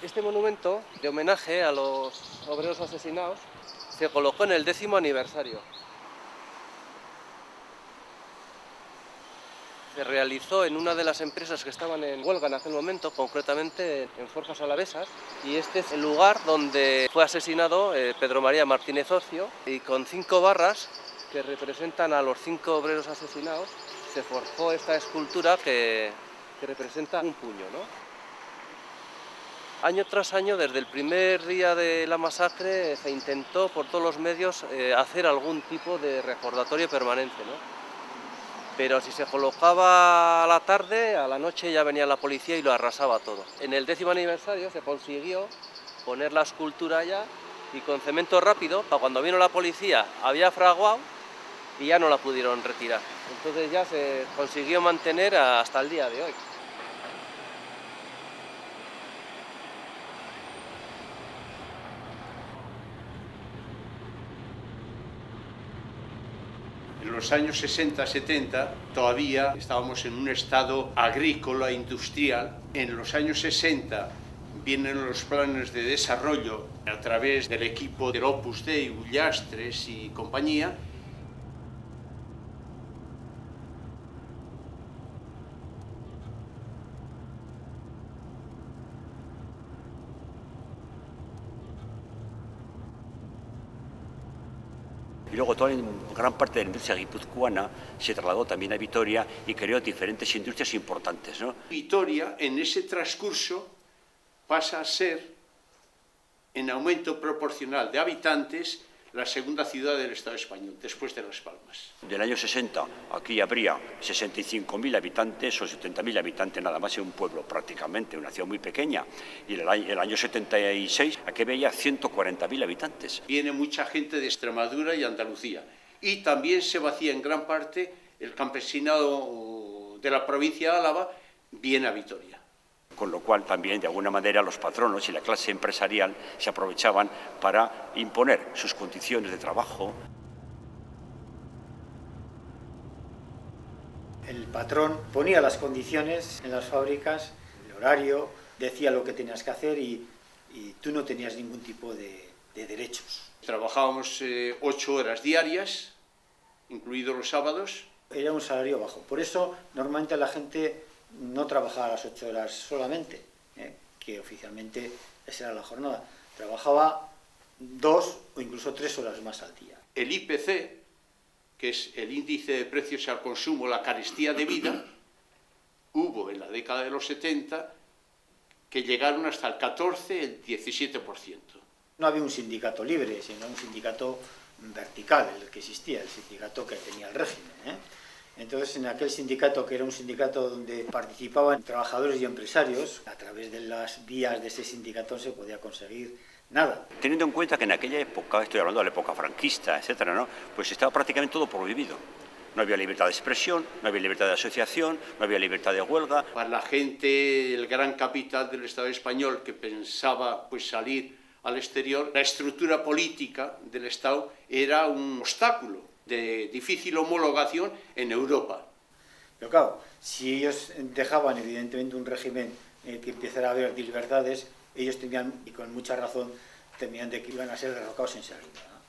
Este monumento, de homenaje a los obreros asesinados, se colocó en el 10º aniversario. Se realizó en una de las empresas que estaban en huelga en aquel momento, concretamente en Forjas Alavesas, y este es el lugar donde fue asesinado Pedro María Martínez Ocio, y con 5 barras que representan a los 5 obreros asesinados, se forjó esta escultura que representa un puño, ¿no? Año tras año, desde el primer día de la masacre, se intentó por todos los medios hacer algún tipo de recordatorio permanente, ¿no? Pero si se colocaba a la tarde, a la noche ya venía la policía y lo arrasaba todo. En el 10º aniversario se consiguió poner la escultura allá y con cemento rápido, para cuando vino la policía había fraguado y ya no la pudieron retirar. Entonces ya se consiguió mantener hasta el día de hoy. En los años 60-70 todavía estábamos en un estado agrícola industrial. En los años 60 vienen los planes de desarrollo a través del equipo del Opus Dei, Ullastres y compañía. Y luego toda gran parte de la industria guipuzcoana se trasladó también a Vitoria y creó diferentes industrias importantes, ¿no? Vitoria, en ese transcurso, pasa a ser, en aumento proporcional de habitantes, la segunda ciudad del Estado español, después de Las Palmas. Del año 60 aquí habría 65.000 habitantes o 70.000 habitantes nada más en un pueblo prácticamente, una ciudad muy pequeña. Y el año 76 aquí veía 140.000 habitantes. Viene mucha gente de Extremadura y Andalucía. Y también se vacía en gran parte el campesinado de la provincia de Álava, viene a Vitoria. Con lo cual también, de alguna manera, los patronos y la clase empresarial se aprovechaban para imponer sus condiciones de trabajo. El patrón ponía las condiciones en las fábricas, el horario, decía lo que tenías que hacer y tú no tenías ningún tipo de derechos. Trabajábamos 8 horas diarias, incluidos los sábados. Era un salario bajo. Por eso, normalmente la gente no trabajaba las 8 horas solamente, que oficialmente esa era la jornada. Trabajaba 2 o incluso 3 horas más al día. El IPC, que es el índice de precios al consumo, la carestía de vida, hubo en la década de los 70 que llegaron hasta el 14, el 17%. No había un sindicato libre, sino un sindicato vertical, el que existía, el sindicato que tenía el régimen, Entonces, en aquel sindicato, que era un sindicato donde participaban trabajadores y empresarios, a través de las vías de ese sindicato se podía conseguir nada. Teniendo en cuenta que en aquella época, estoy hablando de la época franquista, etcétera, ¿no? Pues estaba prácticamente todo prohibido. No había libertad de expresión, no había libertad de asociación, no había libertad de huelga. Para la gente, el gran capital del Estado español que pensaba salir al exterior, la estructura política del Estado era un obstáculo de difícil homologación en Europa. Pero claro, si ellos dejaban evidentemente un régimen que empezara a haber libertades, ellos tenían, y con mucha razón, temían de que iban a ser derrocados enseguida,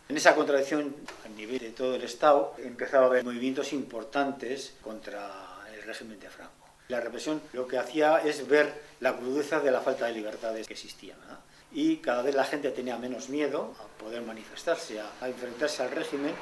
En esa contradicción, a nivel de todo el Estado, empezaba a haber movimientos importantes contra el régimen de Franco. La represión lo que hacía es ver la crudeza de la falta de libertades que existían, Y cada vez la gente tenía menos miedo a poder manifestarse, a enfrentarse al régimen.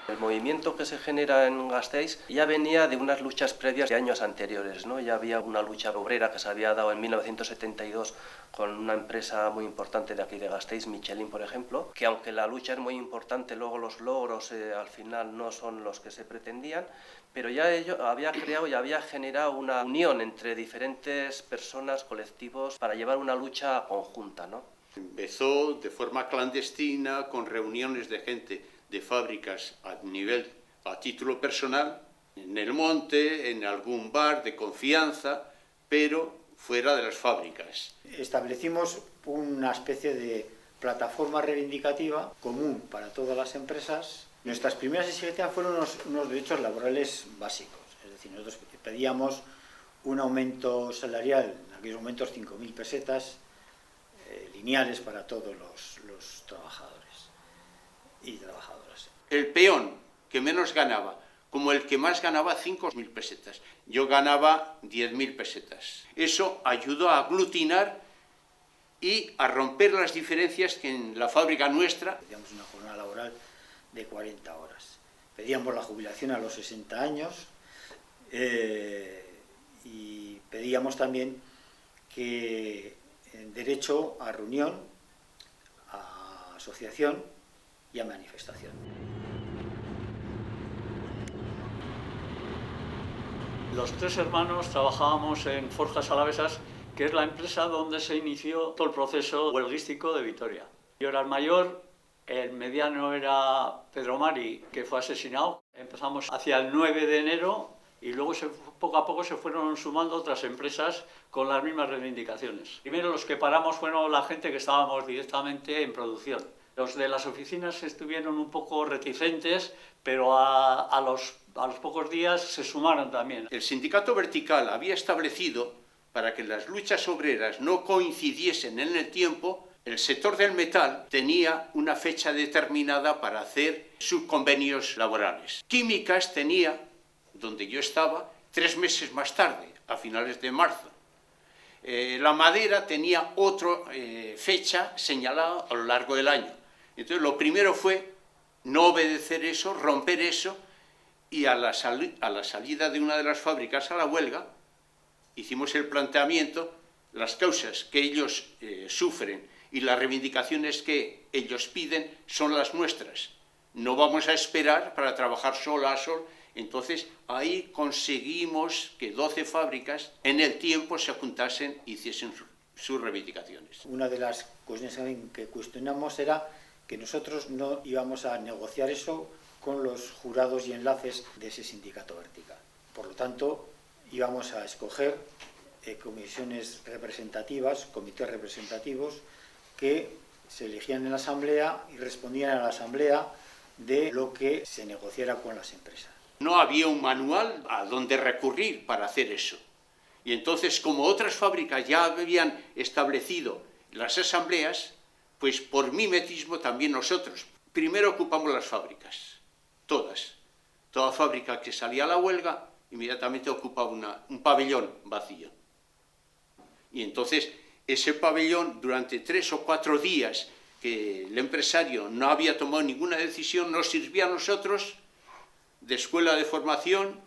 El movimiento que se genera en Gasteiz ya venía de unas luchas previas de años anteriores, ¿no? Ya había una lucha obrera que se había dado en 1972 con una empresa muy importante de aquí de Gasteiz, Michelin, por ejemplo, que aunque la lucha es muy importante, luego los logros al final no son los que se pretendían, pero ya ello había creado y había generado una unión entre diferentes personas, colectivos, para llevar una lucha conjunta, ¿no? Empezó de forma clandestina, con reuniones de gente de fábricas a título personal, en el monte, en algún bar de confianza, pero fuera de las fábricas. Establecimos una especie de plataforma reivindicativa común para todas las empresas. Nuestras primeras exigencias fueron unos derechos laborales básicos, es decir, nosotros pedíamos un aumento salarial, en aquellos momentos 5.000 pesetas, lineales para todos los trabajadores y trabajadoras. El peón que menos ganaba, como el que más ganaba 5.000 pesetas. Yo ganaba 10.000 pesetas. Eso ayudó a aglutinar y a romper las diferencias que en la fábrica nuestra... Pedíamos una jornada laboral de 40 horas. Pedíamos la jubilación a los 60 años y pedíamos también que derecho a reunión, a asociación y a manifestación. Los tres hermanos trabajábamos en Forjas Alavesas, que es la empresa donde se inició todo el proceso huelguístico de Vitoria. Yo era el mayor, el mediano era Pedro Mari, que fue asesinado. Empezamos hacia el 9 de enero y luego poco a poco se fueron sumando otras empresas con las mismas reivindicaciones. Primero los que paramos fueron la gente que estábamos directamente en producción. Los de las oficinas estuvieron un poco reticentes, pero a los pocos días se sumaron también. El sindicato vertical había establecido, para que las luchas obreras no coincidiesen en el tiempo, el sector del metal tenía una fecha determinada para hacer sus convenios laborales. Químicas tenía, donde yo estaba, 3 meses más tarde, a finales de marzo. La madera tenía otra fecha señalada a lo largo del año. Entonces lo primero fue no obedecer eso, romper eso, y a la salida de una de las fábricas a la huelga, hicimos el planteamiento, las causas que ellos sufren y las reivindicaciones que ellos piden son las nuestras. No vamos a esperar para trabajar sol a sol. Entonces ahí conseguimos que 12 fábricas en el tiempo se juntasen y hiciesen sus reivindicaciones. Una de las cuestiones que cuestionamos era que nosotros no íbamos a negociar eso con los jurados y enlaces de ese sindicato vertical. Por lo tanto, íbamos a escoger comisiones representativas, comités representativos, que se elegían en la asamblea y respondían a la asamblea de lo que se negociara con las empresas. No había un manual a donde recurrir para hacer eso. Y entonces, como otras fábricas ya habían establecido las asambleas, pues por mimetismo también nosotros. Primero ocupamos las fábricas, todas. Toda fábrica que salía a la huelga, inmediatamente ocupaba un pabellón vacío. Y entonces, ese pabellón, durante 3 o 4 días que el empresario no había tomado ninguna decisión, nos sirvió a nosotros de escuela de formación,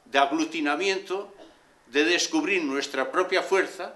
de aglutinamiento, de descubrir nuestra propia fuerza.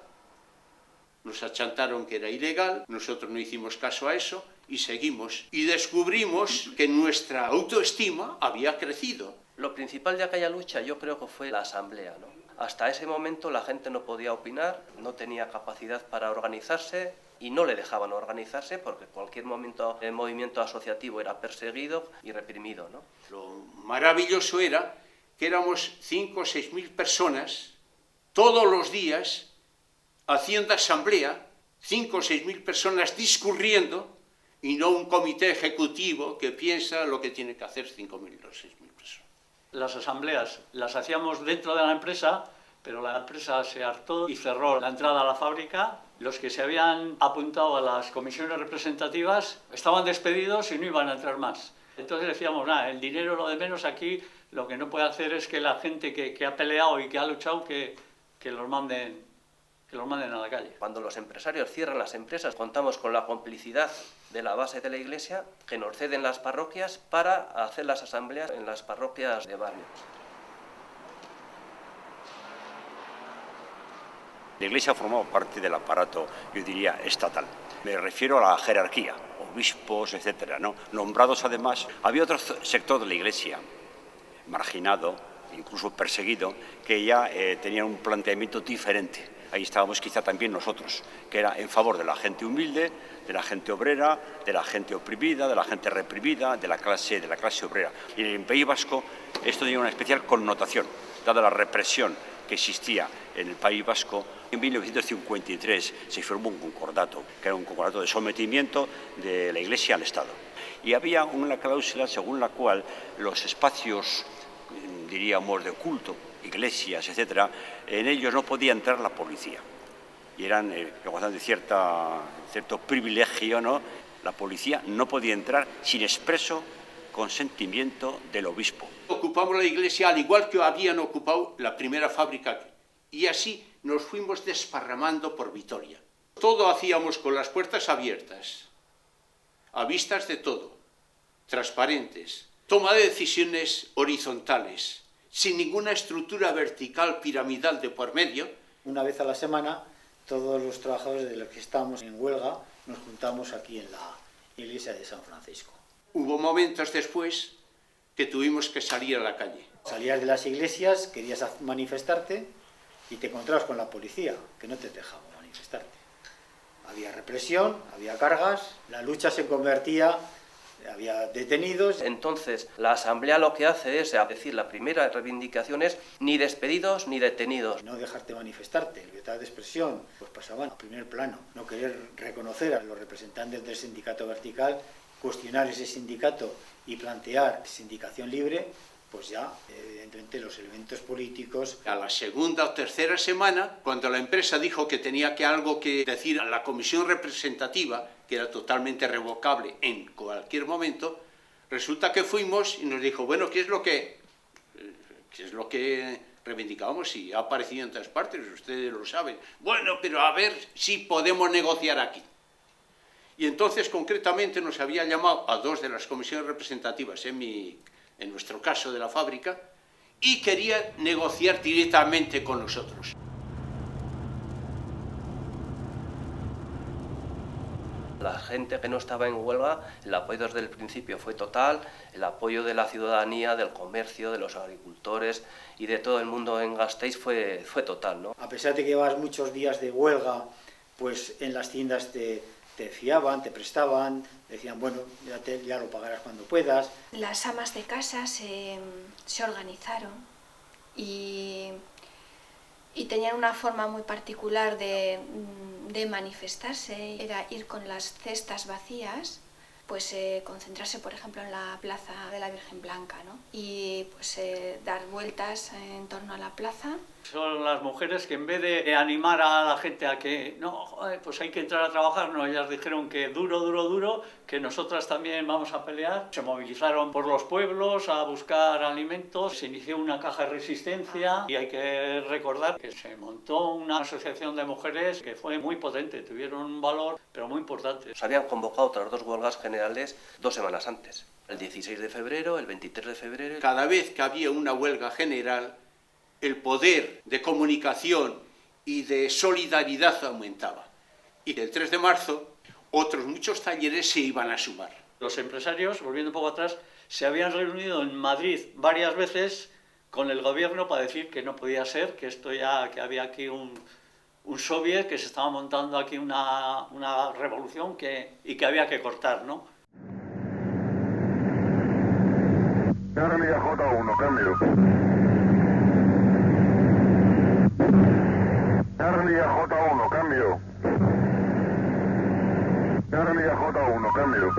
Nos achantaron que era ilegal, nosotros no hicimos caso a eso y seguimos. Y descubrimos que nuestra autoestima había crecido. Lo principal de aquella lucha yo creo que fue la asamblea, ¿no? Hasta ese momento la gente no podía opinar, no tenía capacidad para organizarse y no le dejaban organizarse porque cualquier movimiento asociativo era perseguido y reprimido, ¿no? Lo maravilloso era que éramos 5 o 6 mil personas todos los días haciendo asamblea, 5 o 6 mil personas discurriendo y no un comité ejecutivo que piensa lo que tiene que hacer 5.000 o 6.000 personas. Las asambleas las hacíamos dentro de la empresa, pero la empresa se hartó y cerró la entrada a la fábrica. Los que se habían apuntado a las comisiones representativas estaban despedidos y no iban a entrar más. Entonces decíamos, nada, el dinero es lo de menos, aquí lo que no puede hacer es que la gente que ha peleado y que ha luchado que los manden a la calle. Cuando los empresarios cierran las empresas, contamos con la complicidad de la base de la Iglesia, que nos ceden las parroquias para hacer las asambleas en las parroquias de barrios. La Iglesia ha formado parte del aparato, yo diría, estatal. Me refiero a la jerarquía, obispos, etcétera, ¿no? Nombrados además. Había otro sector de la Iglesia, marginado, incluso perseguido, que ya tenía un planteamiento diferente. Ahí estábamos quizá también nosotros, que era en favor de la gente humilde, de la gente obrera, de la gente oprimida, de la gente reprimida, de la clase obrera. Y en el País Vasco esto tenía una especial connotación, dada la represión que existía en el País Vasco. En 1953 se firmó un concordato, que era un concordato de sometimiento de la Iglesia al Estado. Y había una cláusula según la cual los espacios, diríamos, de culto, iglesias, etcétera, en ellos no podía entrar la policía. Y eran, gozando de cierto privilegio, ¿no? La policía no podía entrar sin expreso consentimiento del obispo. Ocupamos la iglesia al igual que habían ocupado la primera fábrica y así nos fuimos desparramando por Vitoria. Todo hacíamos con las puertas abiertas, a vistas de todo, transparentes, toma de decisiones horizontales, sin ninguna estructura vertical piramidal de por medio. Una vez a la semana, todos los trabajadores de los que estábamos en huelga nos juntamos aquí en la iglesia de San Francisco. Hubo momentos después que tuvimos que salir a la calle. Salías de las iglesias, querías manifestarte y te encontrabas con la policía, que no te dejaba manifestarte. Había represión, había cargas, la lucha se convertía, había detenidos. Entonces, la Asamblea lo que hace es decir, la primera reivindicación es ni despedidos ni detenidos. No dejarte manifestarte, libertad de expresión, pues pasaban a primer plano. No querer reconocer a los representantes del sindicato vertical, cuestionar ese sindicato y plantear sindicación libre, pues ya, evidentemente, los elementos políticos. A la segunda o tercera semana, cuando la empresa dijo que tenía algo que decir a la comisión representativa, que era totalmente revocable en cualquier momento, resulta que fuimos y nos dijo, bueno, ¿qué es lo que reivindicábamos? Y ha aparecido en todas partes, ustedes lo saben. Bueno, pero a ver si podemos negociar aquí. Y entonces, concretamente, nos había llamado a dos de las comisiones representativas, en nuestro caso de la fábrica, y quería negociar directamente con nosotros. La gente que no estaba en huelga, el apoyo desde el principio fue total, el apoyo de la ciudadanía, del comercio, de los agricultores y de todo el mundo en Gasteiz fue total, ¿no? A pesar de que llevabas muchos días de huelga, pues en las tiendas te fiaban, te prestaban, decían, bueno, ya lo pagarás cuando puedas. Las amas de casa se organizaron y tenían una forma muy particular de manifestarse. Era ir con las cestas vacías, pues concentrarse, por ejemplo, en la plaza de la Virgen Blanca, ¿no? Y pues dar vueltas en torno a la plaza. Son las mujeres que en vez de animar a la gente a que no, pues hay que entrar a trabajar, no, ellas dijeron que duro, que nosotras también vamos a pelear. Se movilizaron por los pueblos a buscar alimentos, se inició una caja de resistencia y hay que recordar que se montó una asociación de mujeres que fue muy potente, tuvieron un valor pero muy importante. Se habían convocado otras dos huelgas generales 2 semanas antes, el 16 de febrero, el 23 de febrero. Cada vez que había una huelga general, el poder de comunicación y de solidaridad aumentaba. Y el 3 de marzo, otros muchos talleres se iban a sumar. Los empresarios, volviendo un poco atrás, se habían reunido en Madrid varias veces con el gobierno para decir que no podía ser, que que había aquí un soviet, que se estaba montando aquí una revolución y que había que cortar, ¿no? Charlie a J1, cambio. Charlie a J1, cambio. Charlie a J1, cambio.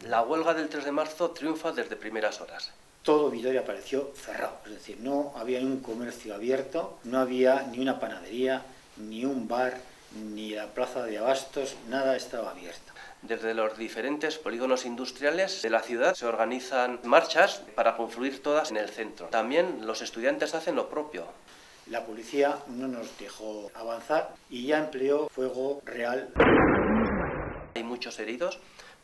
La huelga del 3 de marzo triunfa desde primeras horas. Todo Vitoria pareció cerrado, es decir, no había un comercio abierto, no había ni una panadería, ni un bar, ni la plaza de abastos, nada estaba abierto. Desde los diferentes polígonos industriales de la ciudad se organizan marchas para confluir todas en el centro. También los estudiantes hacen lo propio. La policía no nos dejó avanzar y ya empleó fuego real. Hay muchos heridos,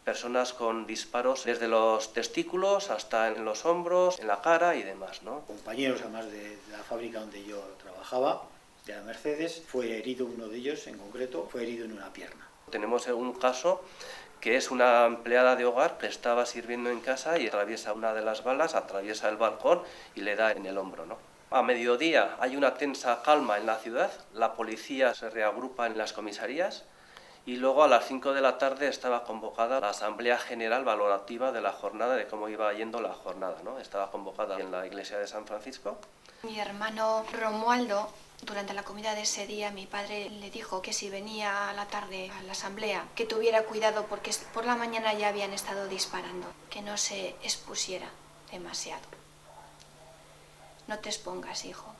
personas con disparos desde los testículos hasta en los hombros, en la cara y demás, ¿no? Compañeros, además de la fábrica donde yo trabajaba, de la Mercedes, fue herido uno de ellos en concreto, fue herido en una pierna. Tenemos un caso que es una empleada de hogar que estaba sirviendo en casa y atraviesa una de las balas, atraviesa el balcón y le da en el hombro, ¿no? A mediodía hay una tensa calma en la ciudad, la policía se reagrupa en las comisarías y luego a las 5 de la tarde estaba convocada la Asamblea General Valorativa de la jornada, de cómo iba yendo la jornada, ¿no? Estaba convocada en la iglesia de San Francisco. Mi hermano Romualdo, durante la comida de ese día, mi padre le dijo que si venía a la tarde a la asamblea, que tuviera cuidado porque por la mañana ya habían estado disparando, que no se expusiera demasiado. No te expongas, hijo.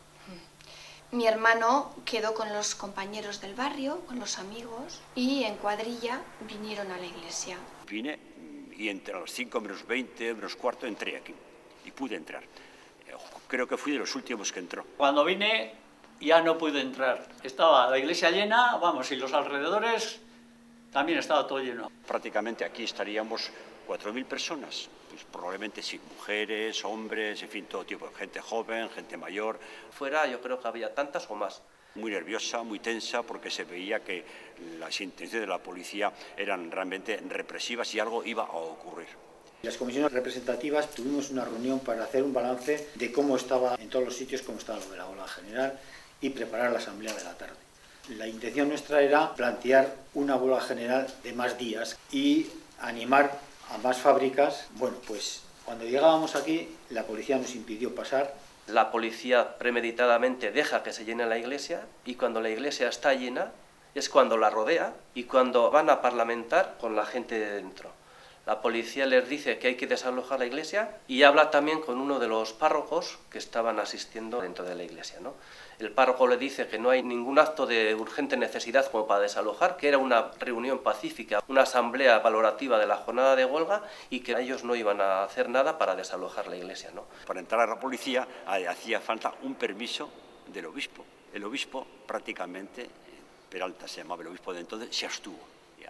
Mi hermano quedó con los compañeros del barrio, con los amigos, y en cuadrilla vinieron a la iglesia. Vine y entre las 5 menos 20, menos cuarto, entré aquí y pude entrar. Creo que fui de los últimos que entró. Cuando vine ya no pude entrar. Estaba la iglesia llena, vamos, y los alrededores también estaba todo lleno. Prácticamente aquí estaríamos 4.000 personas. Pues probablemente sí, mujeres, hombres, en fin, todo tipo de gente joven, gente mayor. Fuera yo creo que había tantas o más. Muy nerviosa, muy tensa, porque se veía que las intenciones de la policía eran realmente represivas y algo iba a ocurrir. Las comisiones representativas tuvimos una reunión para hacer un balance de cómo estaba en todos los sitios, cómo estaba lo de la huelga general y preparar la asamblea de la tarde. La intención nuestra era plantear una huelga general de más días y animar a más fábricas. Bueno, pues cuando llegábamos aquí, la policía nos impidió pasar. La policía premeditadamente deja que se llene la iglesia y cuando la iglesia está llena es cuando la rodea y cuando van a parlamentar con la gente de dentro. La policía les dice que hay que desalojar la iglesia y habla también con uno de los párrocos que estaban asistiendo dentro de la iglesia, ¿no? El párroco le dice que no hay ningún acto de urgente necesidad como para desalojar, que era una reunión pacífica, una asamblea valorativa de la jornada de huelga y que ellos no iban a hacer nada para desalojar la iglesia, ¿no? Para entrar a la policía hacía falta un permiso del obispo. El obispo prácticamente, Peralta se llamaba el obispo de entonces, se abstuvo.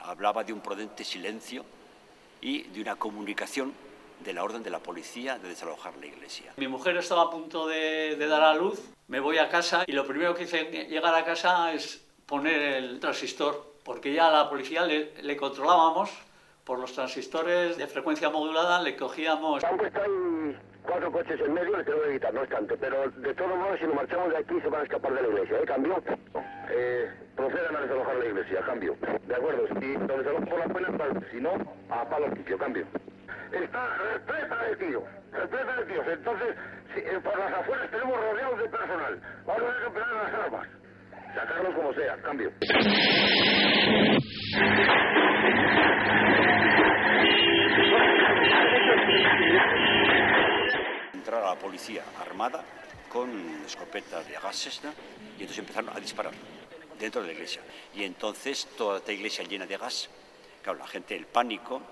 Hablaba de un prudente silencio y de una comunicación de la orden de la policía de desalojar la iglesia. Mi mujer estaba a punto de dar a luz, me voy a casa y lo primero que hice llegar a casa es poner el transistor, porque ya a la policía le controlábamos por los transistores de frecuencia modulada, le cogíamos... Han puesto ahí 4 coches en medio, les tengo que quitar, no es tanto, pero de todos modos si nos marchamos de aquí se van a escapar de la iglesia, ¿eh? ¿Cambio? Procedan a desalojar la iglesia, cambio. De acuerdo, si lo desalojan por las buenas, si no, a palo quicio, cambio. Está repleta de tíos, entonces por las afueras tenemos rodeados de personal, vamos a tener que pegar las armas, sacarlos como sea, cambio. Entrar a la policía armada con escopetas de gases, ¿no? Y entonces empezaron a disparar dentro de la iglesia. Y entonces toda esta iglesia llena de gas, claro, la gente, el pánico,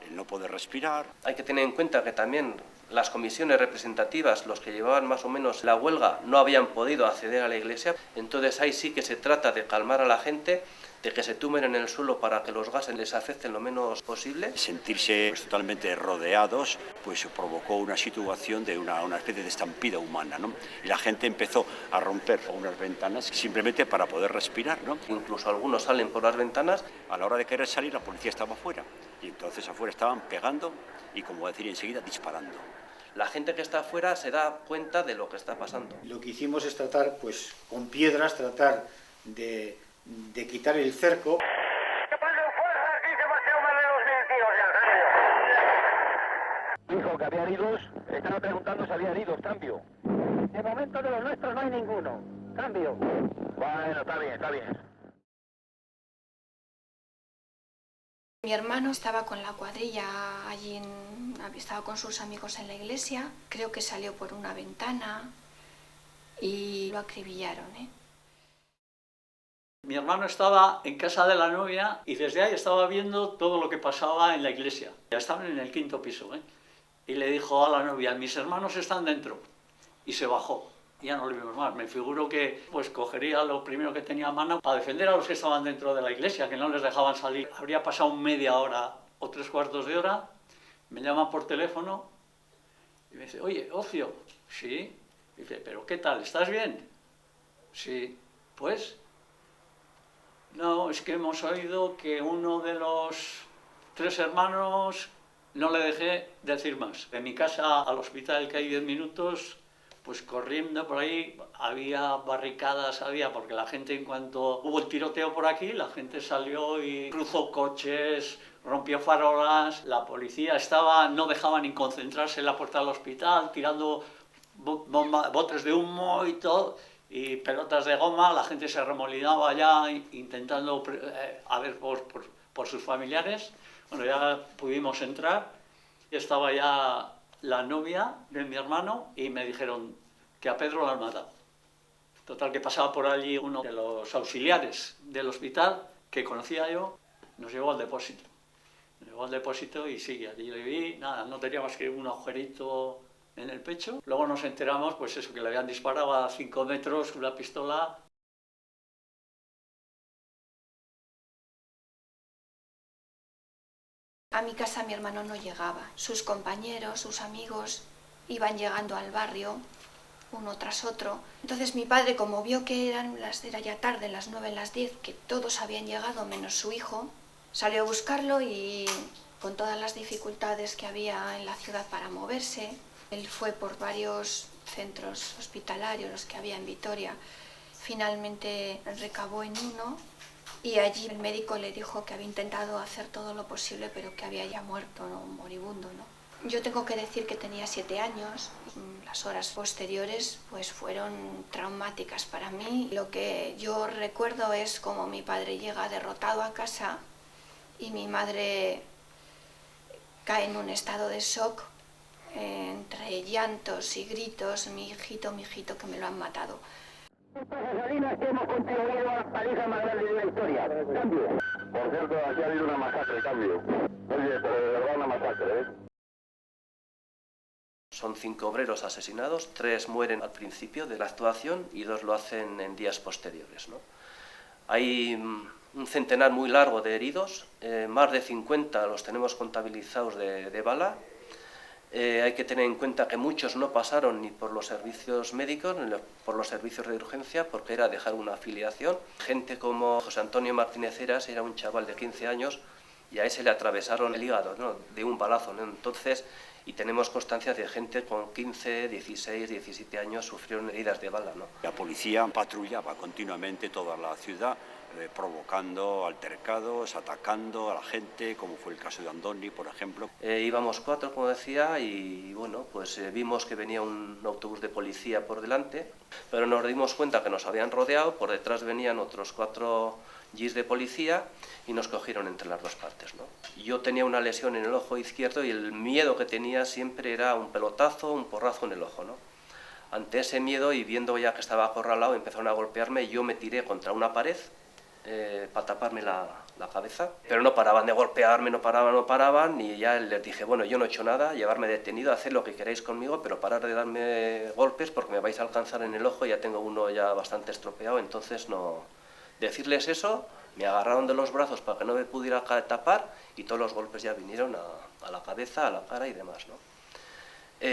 el no poder respirar. Hay que tener en cuenta que también las comisiones representativas, los que llevaban más o menos la huelga, no habían podido acceder a la iglesia. Entonces ahí sí que se trata de calmar a la gente, de que se tumben en el suelo para que los gases les afecten lo menos posible. Sentirse totalmente rodeados pues provocó una situación de una especie de estampida humana, ¿no? Y la gente empezó a romper unas ventanas simplemente para poder respirar, ¿no? Incluso algunos salen por las ventanas. A la hora de querer salir la policía estaba afuera y entonces afuera estaban pegando y, como decir, enseguida disparando. La gente que está afuera se da cuenta de lo que está pasando. Lo que hicimos es tratar, pues con piedras, tratar de quitar el cerco. Dijo que había heridos, estaba preguntando si había heridos, cambio. De momento de los nuestros no hay ninguno, cambio. Bueno, está bien, está bien. Mi hermano estaba con la cuadrilla allí, estaba con sus amigos en la iglesia, creo que salió por una ventana y lo acribillaron, ¿eh? Mi hermano estaba en casa de la novia y desde ahí estaba viendo todo lo que pasaba en la iglesia. Ya estaban en el 5.º piso, ¿eh? Y le dijo a la novia, mis hermanos están dentro. Y se bajó. Ya no lo vimos más. Me figuro que pues cogería lo primero que tenía a mano para defender a los que estaban dentro de la iglesia, que no les dejaban salir. Habría pasado media hora o 3/4 de hora. Me llama por teléfono y me dice, oye, Ocio. Sí. Dice, ¿pero qué tal? ¿Estás bien? Sí. Pues... no, es que hemos oído que uno de los 3 hermanos, no le dejé decir más. De mi casa al hospital, que hay 10 minutos, pues corriendo por ahí, había barricadas, porque la gente, en cuanto hubo el tiroteo por aquí, la gente salió y cruzó coches, rompió farolas, la policía no dejaba ni concentrarse en la puerta del hospital, tirando botes de humo y todo, y pelotas de goma. La gente se remolinaba ya intentando a ver por sus familiares. Bueno, ya pudimos entrar, estaba ya la novia de mi hermano y me dijeron que a Pedro lo han matado. Total, que pasaba por allí uno de los auxiliares del hospital, que conocía yo, nos llevó al depósito. Nos llevó al depósito y sí, allí le vi, nada, no tenía más que un agujerito en el pecho. Luego nos enteramos, pues eso, que le habían disparado a 5 metros una pistola. A mi casa mi hermano no llegaba. Sus compañeros, sus amigos iban llegando al barrio, uno tras otro. Entonces mi padre, como vio que era ya tarde, las 9, las 10, que todos habían llegado menos su hijo, salió a buscarlo y con todas las dificultades que había en la ciudad para moverse, él fue por varios centros hospitalarios, los que había en Vitoria. Finalmente recabó en uno y allí el médico le dijo que había intentado hacer todo lo posible, pero que había ya muerto, ¿no? Moribundo, ¿no? Yo tengo que decir que tenía 7 años. Las horas posteriores pues fueron traumáticas para mí. Lo que yo recuerdo es cómo mi padre llega derrotado a casa y mi madre cae en un estado de shock, entre llantos y gritos: mi hijito, que me lo han matado. Salinas, que hemos contribuido a la paliza más grande de la historia. Cambio. Por cierto, aquí ha habido una masacre, cambio. Oye, pero de verdad una masacre, ¿eh? Son 5 obreros asesinados, 3 mueren al principio de la actuación y 2 lo hacen en días posteriores, ¿no? Hay un centenar muy largo de heridos, más de 50 los tenemos contabilizados de bala. Hay que tener en cuenta que muchos no pasaron ni por los servicios médicos ni por los servicios de urgencia, porque era dejar una afiliación. Gente como José Antonio Martínez Heras era un chaval de 15 años y a ese le atravesaron el hígado, ¿no?, de un balazo, ¿no? Entonces, y tenemos constancia de gente con 15, 16, 17 años sufrieron heridas de bala, ¿no? La policía patrullaba continuamente toda la ciudad, provocando altercados, atacando a la gente, como fue el caso de Andoni, por ejemplo. Íbamos 4, como decía, y bueno, pues vimos que venía un autobús de policía por delante, pero nos dimos cuenta que nos habían rodeado, por detrás venían otros 4 jeeps de policía y nos cogieron entre las 2 partes, ¿no? Yo tenía una lesión en el ojo izquierdo y el miedo que tenía siempre era un pelotazo, un porrazo en el ojo, ¿no? Ante ese miedo, y viendo ya que estaba acorralado, empezaron a golpearme y yo me tiré contra una pared para taparme la cabeza, pero no paraban de golpearme, no paraban, y ya les dije, bueno, yo no he hecho nada, llevarme detenido, haced lo que queráis conmigo, pero parar de darme golpes porque me vais a alcanzar en el ojo, ya tengo uno ya bastante estropeado, entonces no... Decirles eso, me agarraron de los brazos para que no me pudiera tapar y todos los golpes ya vinieron a la cabeza, a la cara y demás, ¿no?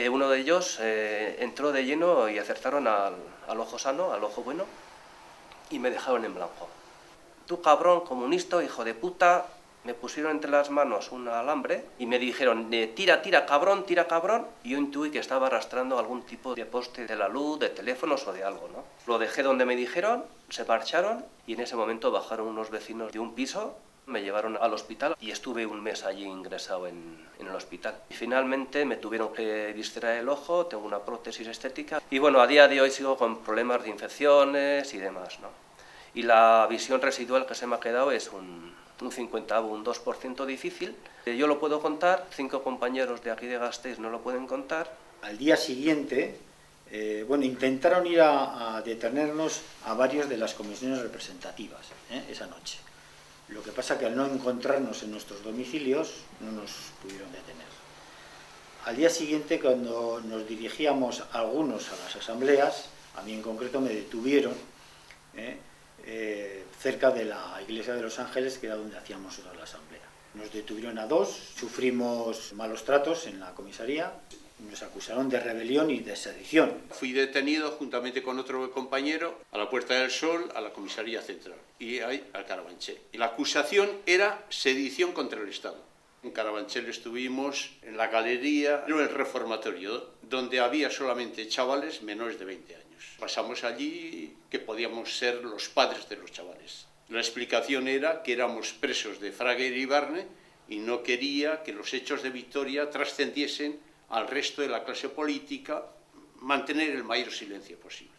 Uno de ellos entró de lleno y acertaron al ojo sano, al ojo bueno, y me dejaron en blanco. Tú, cabrón, comunista, hijo de puta. Me pusieron entre las manos un alambre y me dijeron, tira, cabrón, y yo intuí que estaba arrastrando algún tipo de poste de la luz, de teléfonos o de algo, ¿no? Lo dejé donde me dijeron, se marcharon y en ese momento bajaron unos vecinos de un piso, me llevaron al hospital y estuve un mes allí ingresado en el hospital. Y finalmente me tuvieron que distraer el ojo, tengo una prótesis estética y bueno, a día de hoy sigo con problemas de infecciones y demás, ¿no? Y la visión residual que se me ha quedado es un 2% difícil. Yo lo puedo contar, 5 compañeros de aquí de Gasteiz no lo pueden contar. Al día siguiente, intentaron ir a detenernos a varios de las comisiones representativas esa noche. Lo que pasa que al no encontrarnos en nuestros domicilios no nos pudieron detener. Al día siguiente, cuando nos dirigíamos algunos a las asambleas, a mí en concreto me detuvieron cerca de la iglesia de Los Ángeles, que era donde hacíamos la asamblea. Nos detuvieron a 2, sufrimos malos tratos en la comisaría, nos acusaron de rebelión y de sedición. Fui detenido juntamente con otro compañero a la Puerta del Sol, a la comisaría central, y ahí al Carabanchel. Y la acusación era sedición contra el Estado. En Carabanchel estuvimos en la galería, en el reformatorio, donde había solamente chavales menores de 20 años. Pasamos allí que podíamos ser los padres de los chavales. La explicación era que éramos presos de Fraga y Iribarne y no quería que los hechos de Vitoria trascendiesen al resto de la clase política, mantener el mayor silencio posible.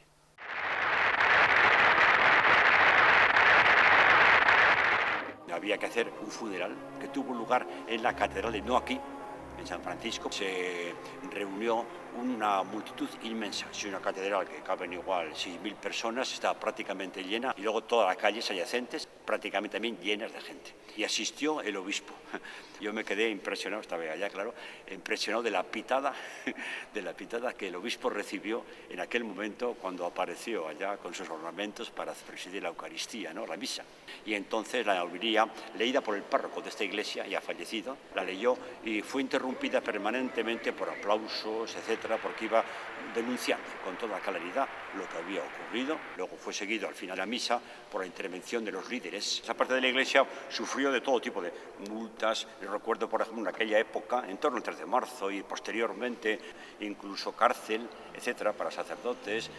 Había que hacer un funeral que tuvo lugar en la catedral de no aquí, en San Francisco. Se reunió una multitud inmensa. Es una catedral que caben igual 6.000 personas, estaba prácticamente llena, y luego todas las calles adyacentes prácticamente también llenas de gente. Y asistió el obispo. Yo me quedé impresionado, estaba allá, claro, impresionado de la pitada que el obispo recibió en aquel momento cuando apareció allá con sus ornamentos para presidir la Eucaristía, ¿no?, la misa. Y entonces la homilía, leída por el párroco de esta iglesia, ya fallecido, la leyó y fue interrumpida permanentemente por aplausos, etcétera, porque iba denunciando con toda claridad lo que había ocurrido. Luego fue seguido al final de la misa por la intervención de los líderes. Esa parte de la iglesia sufrió de todo tipo de multas. Yo recuerdo, por ejemplo, en aquella época, en torno al 3 de marzo y posteriormente, incluso cárcel, etcétera, para sacerdotes.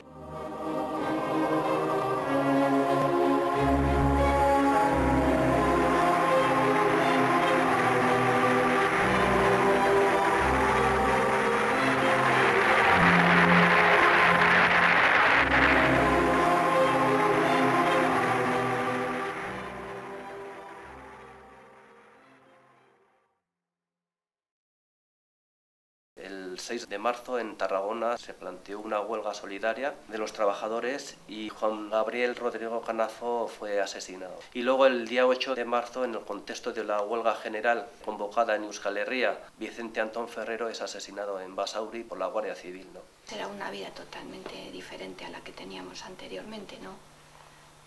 El 6 de marzo en Tarragona se planteó una huelga solidaria de los trabajadores y Juan Gabriel Rodrigo Canazo fue asesinado. Y luego el día 8 de marzo, en el contexto de la huelga general convocada en Euskal Herria, Vicente Antón Ferrero es asesinado en Basauri por la Guardia Civil, ¿no? Era una vida totalmente diferente a la que teníamos anteriormente, ¿no?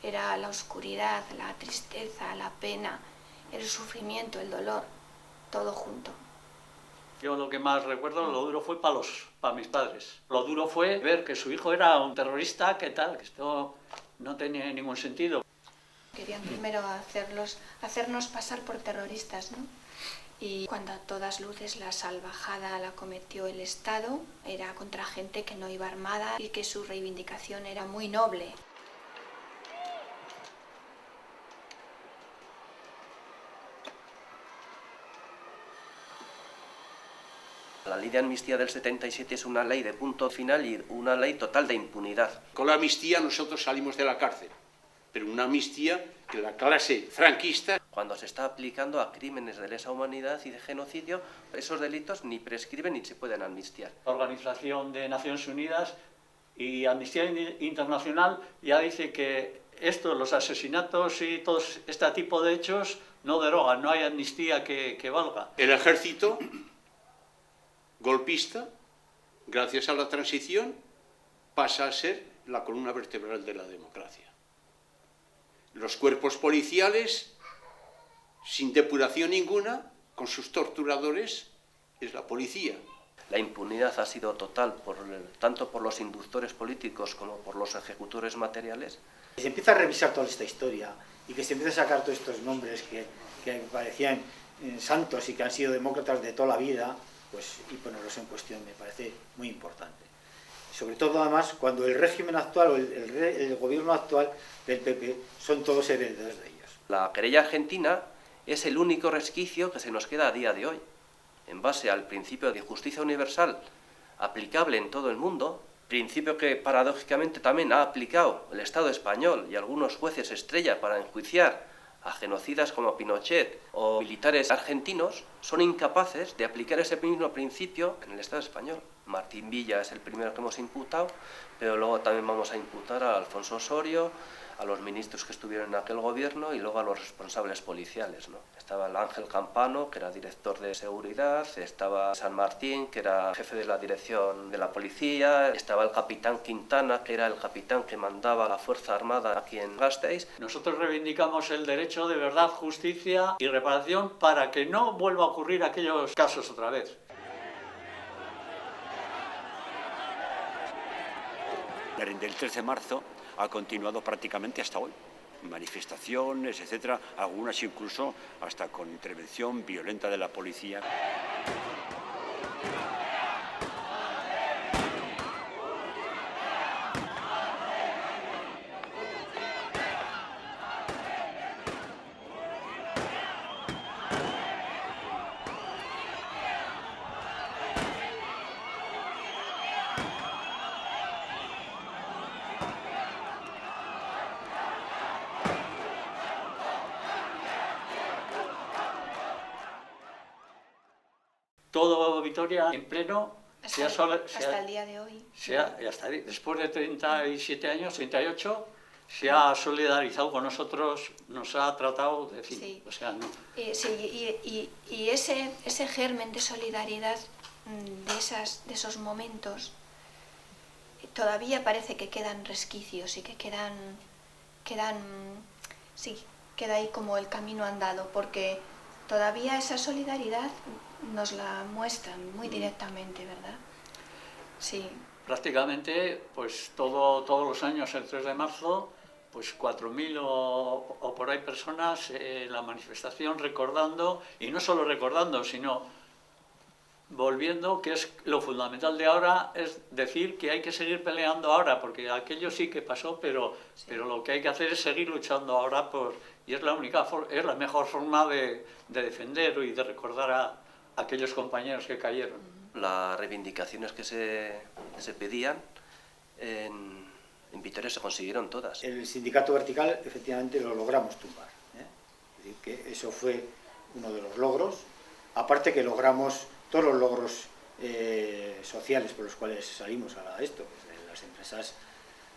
Era la oscuridad, la tristeza, la pena, el sufrimiento, el dolor, todo junto. Yo lo que más recuerdo, lo duro fue para mis padres. Lo duro fue ver que su hijo era un terrorista, que tal, que esto no tenía ningún sentido. Querían primero hacernos pasar por terroristas, ¿no? Y cuando a todas luces la salvajada la cometió el Estado, era contra gente que no iba armada y que su reivindicación era muy noble. La ley de amnistía del 77 es una ley de punto final y una ley total de impunidad. Con la amnistía nosotros salimos de la cárcel, pero una amnistía que la clase franquista... Cuando se está aplicando a crímenes de lesa humanidad y de genocidio, esos delitos ni prescriben ni se pueden amnistiar. La Organización de Naciones Unidas y Amnistía Internacional ya dice que los asesinatos y todo este tipo de hechos no derogan, no hay amnistía que valga. El ejército golpista, gracias a la transición, pasa a ser la columna vertebral de la democracia. Los cuerpos policiales, sin depuración ninguna, con sus torturadores, es la policía. La impunidad ha sido total, tanto por los inductores políticos como por los ejecutores materiales. Se empieza a revisar toda esta historia y que se empieza a sacar todos estos nombres que parecían santos y que han sido demócratas de toda la vida, pues, y ponerlos en cuestión me parece muy importante. Sobre todo, además, cuando el régimen actual o el gobierno actual del PP son todos herederos de ellos. La querella argentina es el único resquicio que se nos queda a día de hoy, en base al principio de justicia universal aplicable en todo el mundo, principio que paradójicamente también ha aplicado el Estado español y algunos jueces estrella para enjuiciar a genocidas como Pinochet o militares argentinos, son incapaces de aplicar ese mismo principio en el Estado español. Martín Villa es el primero que hemos imputado, pero luego también vamos a imputar a Alfonso Osorio, a los ministros que estuvieron en aquel gobierno y luego a los responsables policiales, ¿no? Estaba el Ángel Campano, que era director de seguridad, estaba San Martín, que era jefe de la dirección de la policía, estaba el capitán Quintana, que era el capitán que mandaba la Fuerza Armada aquí en Gasteiz. Nosotros reivindicamos el derecho de verdad, justicia y reparación para que no vuelva a ocurrir aquellos casos otra vez. Del 13 de marzo ha continuado prácticamente hasta hoy. Manifestaciones, etcétera, algunas incluso hasta con intervención violenta de la policía. todo Vitoria en pleno, hasta el día de hoy. Después de 37 años, 38, se ha solidarizado con nosotros, nos ha tratado de fin. Sí. O sea, no. Y ese germen de solidaridad de esos momentos todavía parece que quedan resquicios y que queda ahí como el camino andado, porque todavía esa solidaridad nos la muestran muy directamente, ¿verdad? Sí. Prácticamente, pues todos los años, el 3 de marzo, pues 4.000 o por ahí personas en la manifestación recordando, y no solo recordando, sino volviendo, que es lo fundamental de ahora, es decir que hay que seguir peleando ahora, porque aquello sí que pasó, pero lo que hay que hacer es seguir luchando ahora, y es es la mejor forma de defender y de recordar a aquellos compañeros que cayeron. Las reivindicaciones que se pedían en Vitoria se consiguieron todas. El sindicato vertical efectivamente lo logramos tumbar, ¿eh? Es decir, que eso fue uno de los logros, aparte que logramos todos los logros sociales por los cuales salimos a esto. Pues las empresas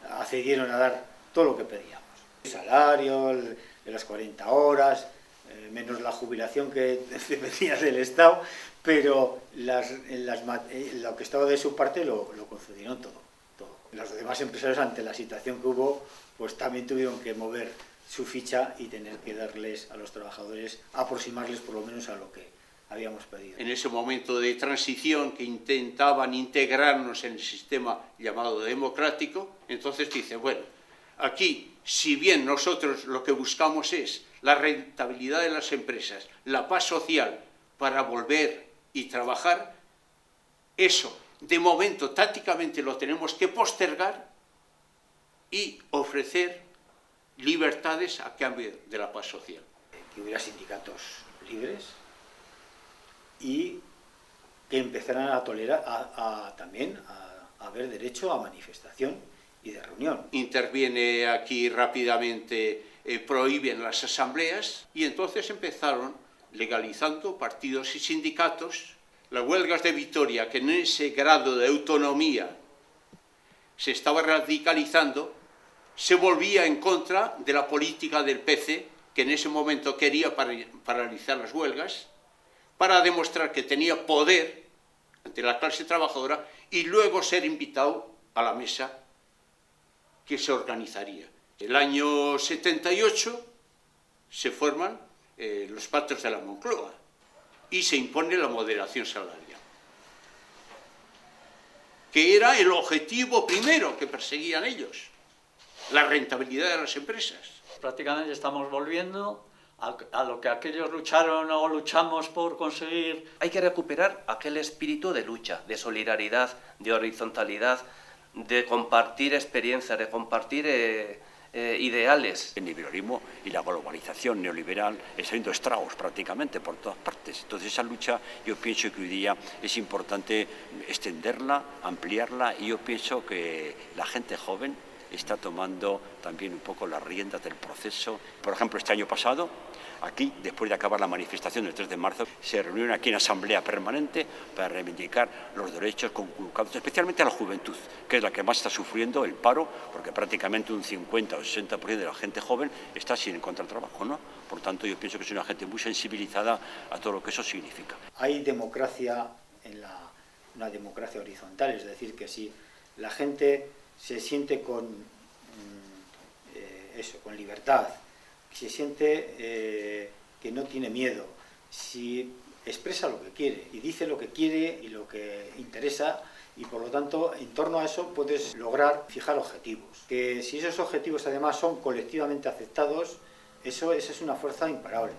accedieron a dar todo lo que pedíamos. El salario, de las 40 horas, menos la jubilación que dependía del Estado, pero lo que estaba de su parte lo concedieron todo. Los demás empresarios, ante la situación que hubo, pues también tuvieron que mover su ficha y tener que darles a los trabajadores, aproximarles por lo menos a lo que habíamos pedido. En ese momento de transición que intentaban integrarnos en el sistema llamado democrático, entonces dice, bueno, aquí, si bien nosotros lo que buscamos es la rentabilidad de las empresas, la paz social para volver y trabajar, eso, de momento, tácticamente lo tenemos que postergar y ofrecer libertades a cambio de la paz social. Que hubiera sindicatos libres y que empezaran a tolerar también a haber derecho a manifestación y de reunión. Interviene aquí rápidamente, prohíben las asambleas y entonces empezaron legalizando partidos y sindicatos. Las huelgas de Vitoria, que en ese grado de autonomía se estaba radicalizando, se volvía en contra de la política del PC, que en ese momento quería paralizar las huelgas, para demostrar que tenía poder ante la clase trabajadora y luego ser invitado a la mesa que se organizaría. El año 78 se forman los pactos de la Moncloa y se impone la moderación salarial, que era el objetivo primero que perseguían ellos, la rentabilidad de las empresas. Prácticamente estamos volviendo a lo que aquellos lucharon o luchamos por conseguir. Hay que recuperar aquel espíritu de lucha, de solidaridad, de horizontalidad, de compartir experiencias, de compartir ideales. El liberalismo y la globalización neoliberal está haciendo estragos prácticamente por todas partes. Entonces esa lucha yo pienso que hoy día es importante extenderla, ampliarla, y yo pienso que la gente joven está tomando también un poco las riendas del proceso. Por ejemplo, este año pasado, aquí, después de acabar la manifestación del 3 de marzo, se reunieron aquí en asamblea permanente para reivindicar los derechos conculcados, especialmente a la juventud, que es la que más está sufriendo el paro, porque prácticamente un 50 o 60% de la gente joven está sin encontrar trabajo, ¿no? Por tanto, yo pienso que es una gente muy sensibilizada a todo lo que eso significa. Hay democracia una democracia horizontal, es decir, que si la gente se siente con libertad, se siente que no tiene miedo, si expresa lo que quiere y dice lo que quiere y lo que interesa, y por lo tanto en torno a eso puedes lograr fijar objetivos, que si esos objetivos además son colectivamente aceptados, esa es una fuerza imparable.